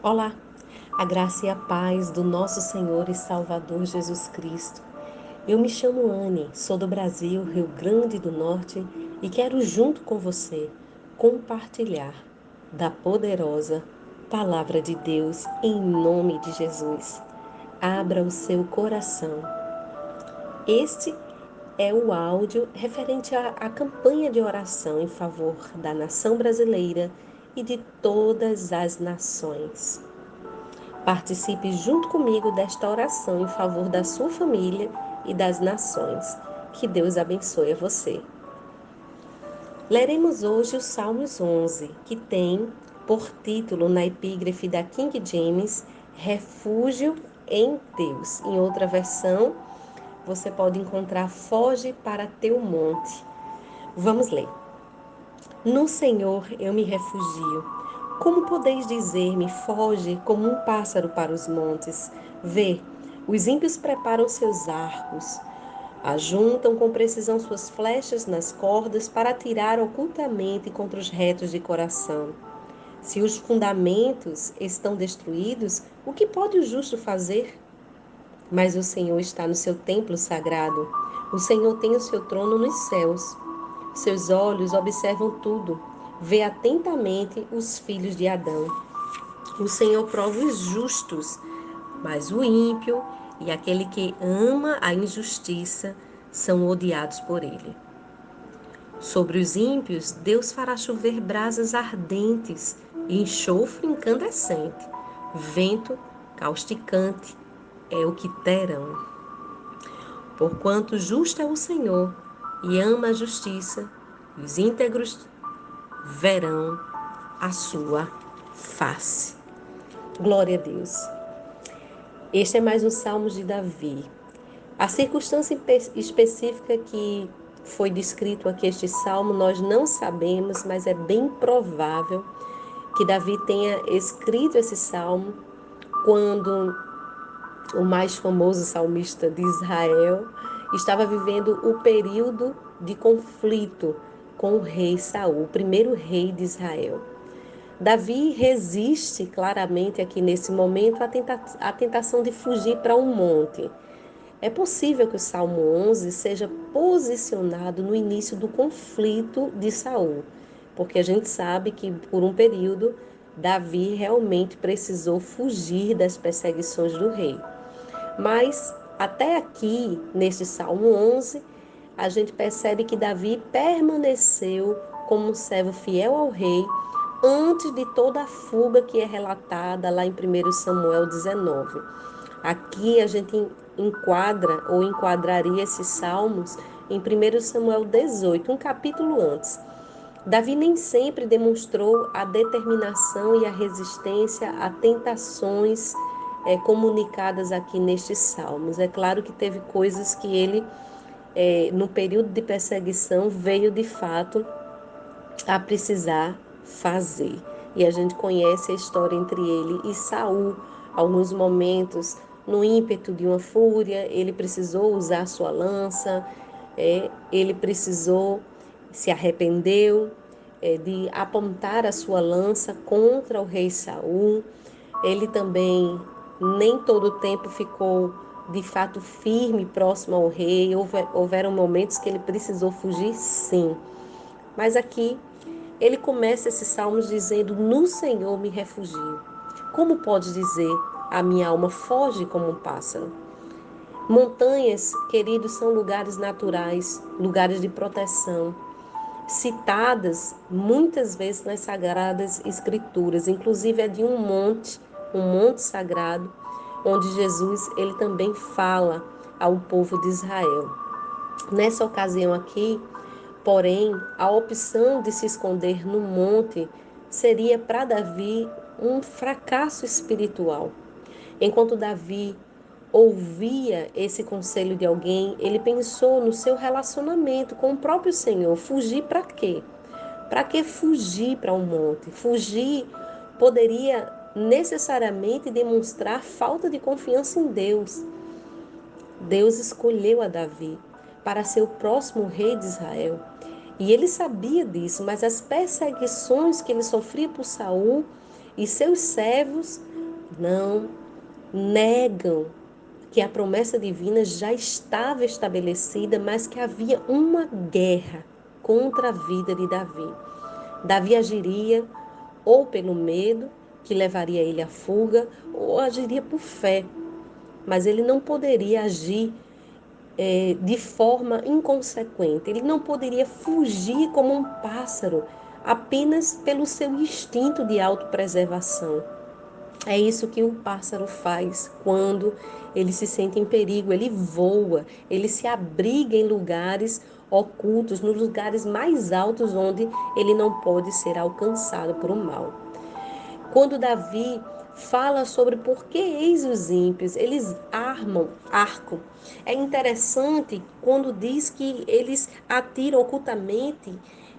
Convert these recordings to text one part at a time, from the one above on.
Olá, a graça e a paz do nosso Senhor e Salvador Jesus Cristo. Eu me chamo Anne, sou do Brasil, Rio Grande do Norte e quero, junto com você, compartilhar da poderosa Palavra de Deus em nome de Jesus. Abra o seu coração. Este é o áudio referente à campanha de oração em favor da nação brasileira e de todas as nações. Participe junto comigo desta oração em favor da sua família e das nações. Que Deus abençoe a você. Leremos hoje o Salmos 11, que tem por título na epígrafe da King James, Refúgio em Deus. Em outra versão, você pode encontrar Foge para teu monte. Vamos ler. No Senhor eu me refugio. Como podeis dizer-me, foge como um pássaro para os montes? Vê, os ímpios preparam seus arcos, ajuntam com precisão suas flechas nas cordas para atirar ocultamente contra os retos de coração. Se os fundamentos estão destruídos, o que pode o justo fazer? Mas o Senhor está no seu templo sagrado. O Senhor tem o seu trono nos céus. Seus olhos observam tudo. Vê atentamente os filhos de Adão. O Senhor prova os justos, mas o ímpio e aquele que ama a injustiça são odiados por ele. Sobre os ímpios, Deus fará chover brasas ardentes e enxofre incandescente. Vento causticante é o que terão. Porquanto justo é o Senhor e ama a justiça, e os íntegros verão a sua face. Glória a Deus. Este é mais um Salmo de Davi. A circunstância específica que foi descrito aqui este salmo, nós não sabemos, mas é bem provável que Davi tenha escrito esse salmo quando o mais famoso salmista de Israel estava vivendo o período de conflito com o rei Saul, o primeiro rei de Israel. Davi resiste claramente aqui nesse momento à tentação de fugir para um monte. É possível que o Salmo 11 seja posicionado no início do conflito de Saul, porque a gente sabe que por um período Davi realmente precisou fugir das perseguições do rei. Mas até aqui, neste Salmo 11, a gente percebe que Davi permaneceu como um servo fiel ao rei antes de toda a fuga que é relatada lá em 1 Samuel 19. Aqui a gente enquadra ou enquadraria esses salmos em 1 Samuel 18, um capítulo antes. Davi nem sempre demonstrou a determinação e a resistência a tentações comunicadas aqui nestes salmos. É claro que teve coisas que ele, no período de perseguição, veio de fato a precisar fazer. E a gente conhece a história entre ele e Saul. Alguns momentos, no ímpeto de uma fúria, ele precisou usar sua lança, ele precisou, se arrependeu de apontar a sua lança contra o rei Saul. Ele também nem todo o tempo ficou de fato firme próximo ao rei. Houveram momentos que ele precisou fugir, sim. Mas aqui ele começa esses salmos dizendo: No Senhor me refugio. Como pode dizer: A minha alma foge como um pássaro? Montanhas, queridos, são lugares naturais, lugares de proteção, citadas muitas vezes nas Sagradas Escrituras. Inclusive é de um monte sagrado, onde Jesus ele também fala ao povo de Israel. Nessa ocasião aqui, porém, a opção de se esconder no monte seria para Davi um fracasso espiritual. Enquanto Davi ouvia esse conselho de alguém, ele pensou no seu relacionamento com o próprio Senhor. Fugir para quê? Para que fugir para um monte? Fugir poderia necessariamente demonstrar falta de confiança em Deus. Deus escolheu a Davi para ser o próximo rei de Israel. E ele sabia disso, mas as perseguições que ele sofria por Saul e seus servos Não, negam que a promessa divina já estava estabelecida, mas que havia uma guerra contra a vida de Davi. Davi agiria ou pelo medo, que levaria ele à fuga, ou agiria por fé, mas ele não poderia agir de forma inconsequente, ele não poderia fugir como um pássaro apenas pelo seu instinto de autopreservação. É isso que o pássaro faz quando ele se sente em perigo. Ele voa, ele se abriga em lugares ocultos, nos lugares mais altos onde ele não pode ser alcançado por um mal. Quando Davi fala sobre por que eis os ímpios, eles armam arco. É interessante quando diz que eles atiram ocultamente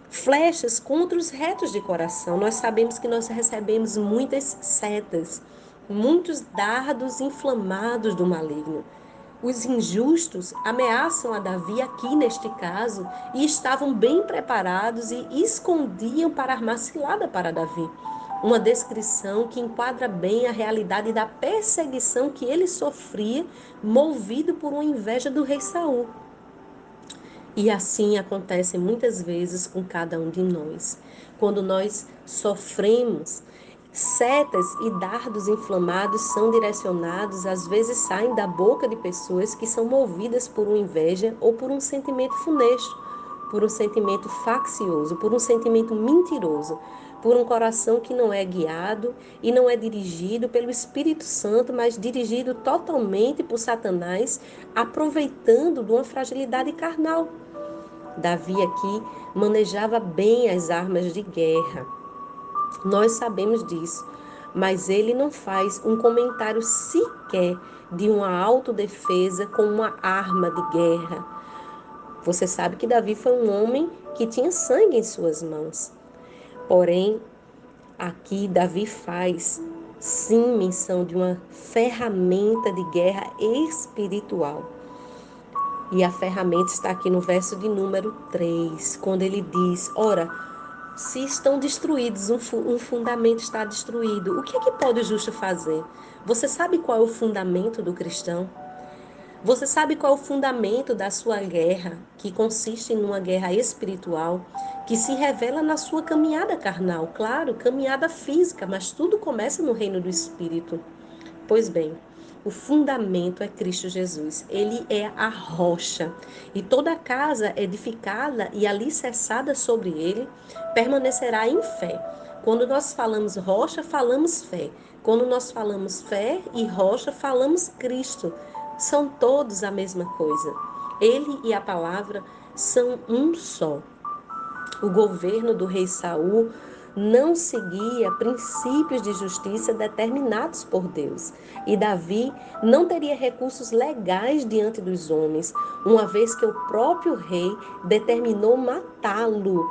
flechas contra os retos de coração. Nós sabemos que nós recebemos muitas setas, muitos dardos inflamados do maligno. Os injustos ameaçam a Davi aqui neste caso e estavam bem preparados e escondiam para armar cilada para Davi. Uma descrição que enquadra bem a realidade da perseguição que ele sofria, movido por uma inveja do rei Saul. E assim acontece muitas vezes com cada um de nós. Quando nós sofremos, setas e dardos inflamados são direcionados, às vezes saem da boca de pessoas que são movidas por uma inveja ou por um sentimento funesto, por um sentimento faccioso, por um sentimento mentiroso, por um coração que não é guiado e não é dirigido pelo Espírito Santo, mas dirigido totalmente por Satanás, aproveitando de uma fragilidade carnal. Davi aqui manejava bem as armas de guerra. Nós sabemos disso, mas ele não faz um comentário sequer de uma autodefesa com uma arma de guerra. Você sabe que Davi foi um homem que tinha sangue em suas mãos. Porém, aqui Davi faz sim menção de uma ferramenta de guerra espiritual. E a ferramenta está aqui no verso de número 3, quando ele diz: ora, se estão destruídos, um fundamento está destruído, o que é que pode o justo fazer? Você sabe qual é o fundamento do cristão? Você sabe qual é o fundamento da sua guerra, que consiste numa guerra espiritual, que se revela na sua caminhada carnal? Claro, caminhada física, mas tudo começa no reino do Espírito. Pois bem, o fundamento é Cristo Jesus. Ele é a rocha. E toda casa edificada e alicerçada sobre ele permanecerá em fé. Quando nós falamos rocha, falamos fé. Quando nós falamos fé e rocha, falamos Cristo. São todos a mesma coisa. Ele e a palavra são um só. O governo do rei Saul não seguia princípios de justiça determinados por Deus. E Davi não teria recursos legais diante dos homens, uma vez que o próprio rei determinou matá-lo.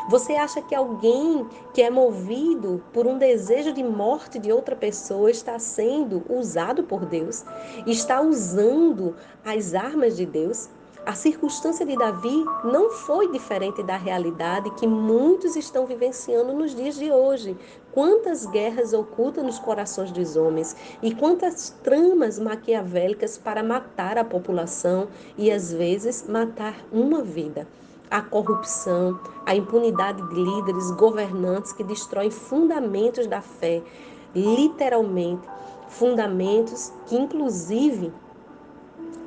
Você acha que alguém que é movido por um desejo de morte de outra pessoa está sendo usado por Deus? Está usando as armas de Deus? A circunstância de Davi não foi diferente da realidade que muitos estão vivenciando nos dias de hoje. Quantas guerras ocultas nos corações dos homens e quantas tramas maquiavélicas para matar a população e às vezes matar uma vida. A corrupção, a impunidade de líderes, governantes que destroem fundamentos da fé, literalmente, fundamentos que inclusive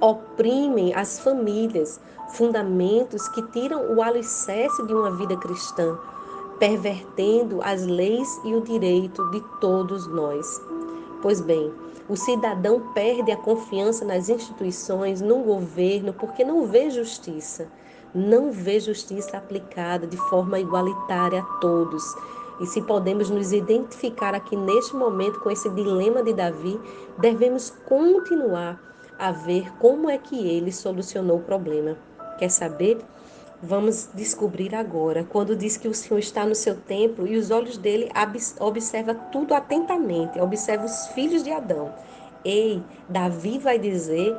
oprimem as famílias, fundamentos que tiram o alicerce de uma vida cristã, pervertendo as leis e o direito de todos nós. Pois bem, o cidadão perde a confiança nas instituições, no governo, porque não vê justiça. Não vê justiça aplicada de forma igualitária a todos. E se podemos nos identificar aqui neste momento com esse dilema de Davi, devemos continuar a ver como é que ele solucionou o problema. Quer saber? Vamos descobrir agora, quando diz que o Senhor está no seu templo e os olhos dele observa tudo atentamente, observa os filhos de Adão. Ei, Davi vai dizer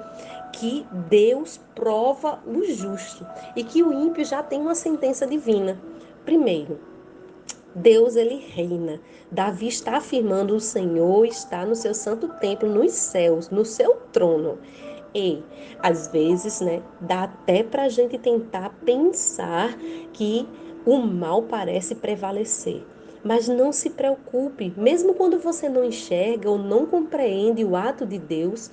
que Deus prova o justo e que o ímpio já tem uma sentença divina. Primeiro, Deus, ele reina. Davi está afirmando: o Senhor está no seu santo templo, nos céus, no seu trono. E, às vezes, né, dá até para a gente tentar pensar que o mal parece prevalecer. Mas não se preocupe, mesmo quando você não enxerga ou não compreende o ato de Deus,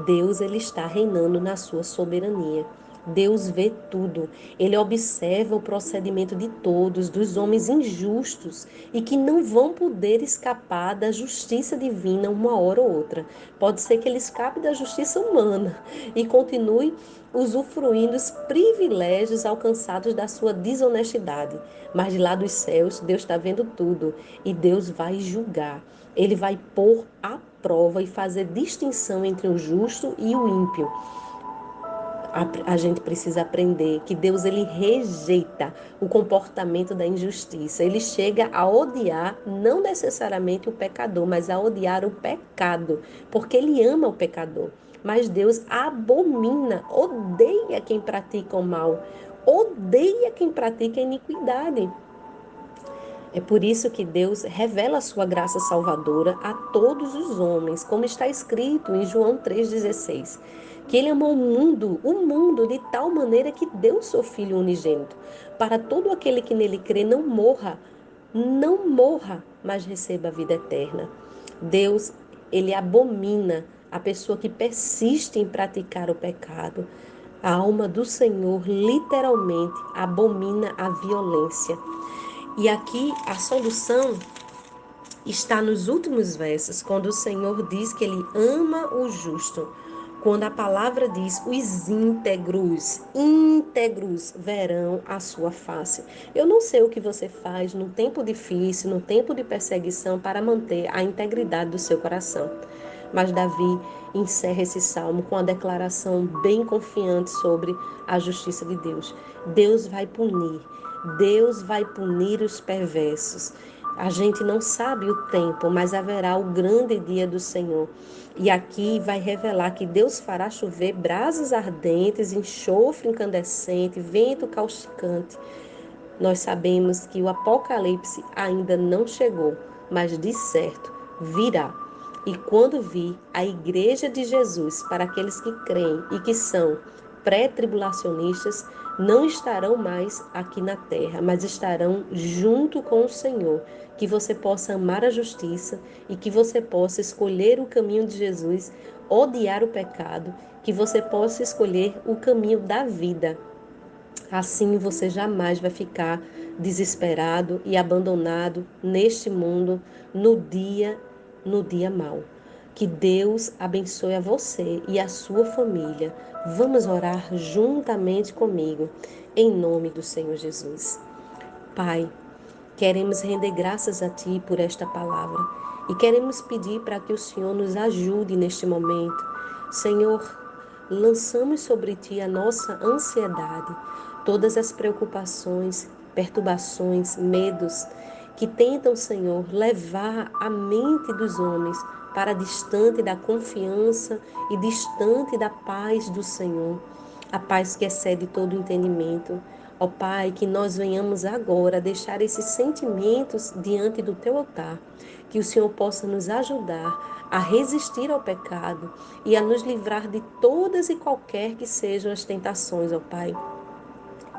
Deus, ele está reinando na sua soberania. Deus vê tudo. Ele observa o procedimento de todos, dos homens injustos e que não vão poder escapar da justiça divina uma hora ou outra. Pode ser que ele escape da justiça humana e continue usufruindo os privilégios alcançados da sua desonestidade. Mas de lá dos céus, Deus está vendo tudo e Deus vai julgar. Ele vai pôr a prova e fazer distinção entre o justo e o ímpio. A gente precisa aprender que Deus, ele rejeita o comportamento da injustiça. Ele chega a odiar não necessariamente o pecador, mas a odiar o pecado, porque ele ama o pecador. Mas Deus abomina, odeia quem pratica o mal, odeia quem pratica a iniquidade. É por isso que Deus revela a sua graça salvadora a todos os homens, como está escrito em João 3,16, que ele amou o mundo de tal maneira que deu seu Filho unigênito, para todo aquele que nele crê não morra, mas receba a vida eterna. Deus, ele abomina a pessoa que persiste em praticar o pecado. A alma do Senhor literalmente abomina a violência. E aqui a solução está nos últimos versos, quando o Senhor diz que ele ama o justo. Quando a palavra diz: os íntegros verão a sua face. Eu não sei o que você faz no tempo difícil, no tempo de perseguição, para manter a integridade do seu coração. Mas Davi encerra esse salmo com a declaração bem confiante sobre a justiça de Deus. Deus vai punir. Deus vai punir os perversos. A gente não sabe o tempo, mas haverá o grande dia do Senhor. E aqui vai revelar que Deus fará chover brasas ardentes, enxofre incandescente, vento causticante. Nós sabemos que o Apocalipse ainda não chegou, mas de certo virá. E quando vir a Igreja de Jesus, para aqueles que creem e que são pré-tribulacionistas, não estarão mais aqui na terra, mas estarão junto com o Senhor. Que você possa amar a justiça e que você possa escolher o caminho de Jesus, odiar o pecado, que você possa escolher o caminho da vida. Assim você jamais vai ficar desesperado e abandonado neste mundo no dia mau. Que Deus abençoe a você e a sua família. Vamos orar juntamente comigo, em nome do Senhor Jesus. Pai, queremos render graças a Ti por esta palavra e queremos pedir para que o Senhor nos ajude neste momento. Senhor, lançamos sobre Ti a nossa ansiedade, todas as preocupações, perturbações, medos que tentam, Senhor, levar a mente dos homens para distante da confiança e distante da paz do Senhor, a paz que excede todo entendimento. Ó Pai, que nós venhamos agora deixar esses sentimentos diante do Teu altar, que o Senhor possa nos ajudar a resistir ao pecado e a nos livrar de todas e qualquer que sejam as tentações, ó Pai.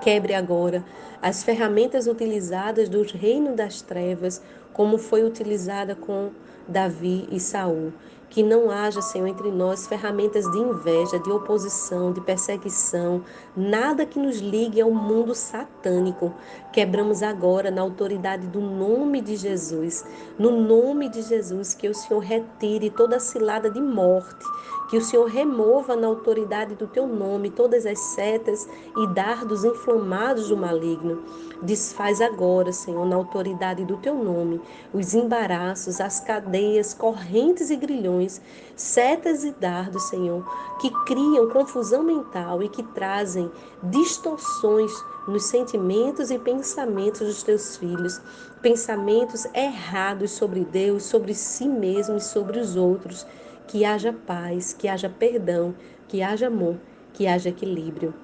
Quebre agora as ferramentas utilizadas do reino das trevas, como foi utilizada com Davi e Saul. Que não haja, Senhor, entre nós ferramentas de inveja, de oposição, de perseguição, nada que nos ligue ao mundo satânico. Quebramos agora na autoridade do nome de Jesus, no nome de Jesus, que o Senhor retire toda cilada de morte, que o Senhor remova na autoridade do teu nome todas as setas e dardos inflamados do maligno. Desfaz agora, Senhor, na autoridade do teu nome, os embaraços, as cadeias, correntes e grilhões, setas e dardos, Senhor, que criam confusão mental e que trazem distorções nos sentimentos e pensamentos dos teus filhos, pensamentos errados sobre Deus, sobre si mesmo e sobre os outros. Que haja paz, que haja perdão, que haja amor, que haja equilíbrio.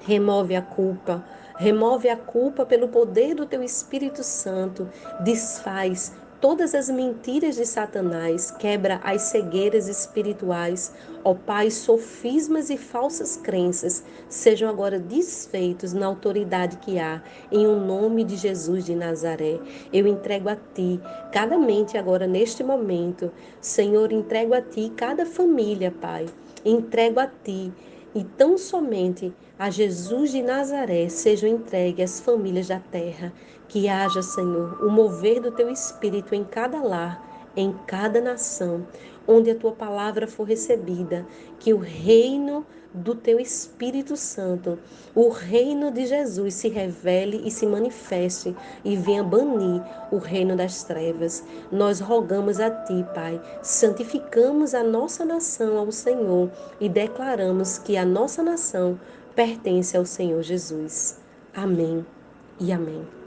Remove a culpa, Remove a culpa pelo poder do teu Espírito Santo. Desfaz todas as mentiras de Satanás, quebra as cegueiras espirituais. Ó Pai, sofismas e falsas crenças sejam agora desfeitos na autoridade que há, em o nome de Jesus de Nazaré. Eu entrego a Ti cada mente agora neste momento. Senhor, entrego a Ti cada família, Pai. Entrego a Ti e tão somente a Jesus de Nazaré sejam entregues as famílias da terra. Que haja, Senhor, o mover do Teu Espírito em cada lar, em cada nação, onde a Tua palavra for recebida. Que o reino do Teu Espírito Santo, o reino de Jesus se revele e se manifeste e venha banir o reino das trevas. Nós rogamos a Ti, Pai, santificamos a nossa nação ao Senhor e declaramos que a nossa nação pertence ao Senhor Jesus. Amém e amém.